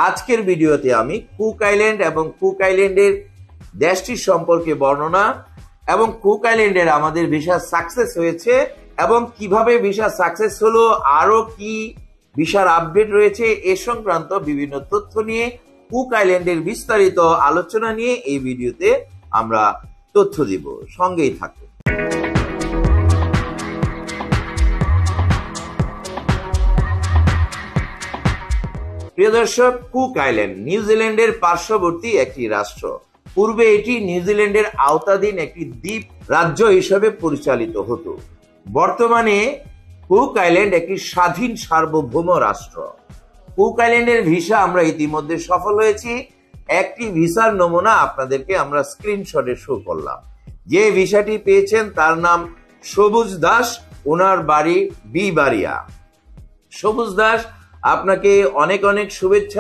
আজকের ভিডিওতে আমি কুক আইল্যান্ড এবং কুক আইল্যান্ডের দেশটির সম্পর্কে বর্ণনা এবং কুক আইল্যান্ডের আমাদের ভিসা সাকসেস হয়েছে এবং কিভাবে ভিসা সাকসেস হলো, আরো কি ভিসার আপডেট রয়েছে এ সংক্রান্ত বিভিন্ন তথ্য নিয়ে কুক আইল্যান্ডের বিস্তারিত আলোচনা নিয়ে এই ভিডিওতে আমরা তথ্য দিব। সঙ্গেই থাকুন। প্রিয় দর্শক, কুক আইল্যান্ড নিউজিল্যান্ডের পার্শ্ববর্তী একটি রাষ্ট্র। পূর্বে এটি নিউজিল্যান্ডের আওতাধীন একটি দ্বীপ রাজ্য হিসেবে পরিচালিত হতো। বর্তমানে কুক আইল্যান্ড একটি স্বাধীন সার্বভৌম রাষ্ট্র। কুক আইল্যান্ডের ভিসা আমরা ইতিমধ্যে সফল হয়েছি। একটি ভিসার নমুনা আপনাদেরকে আমরা স্ক্রিনশটে শো করলাম। যে ভিসাটি পেয়েছেন তার নাম সবুজ দাস, ওনার বাড়ি বিবাড়িয়া। সবুজ দাস, আপনাকে অনেক অনেক শুভেচ্ছা।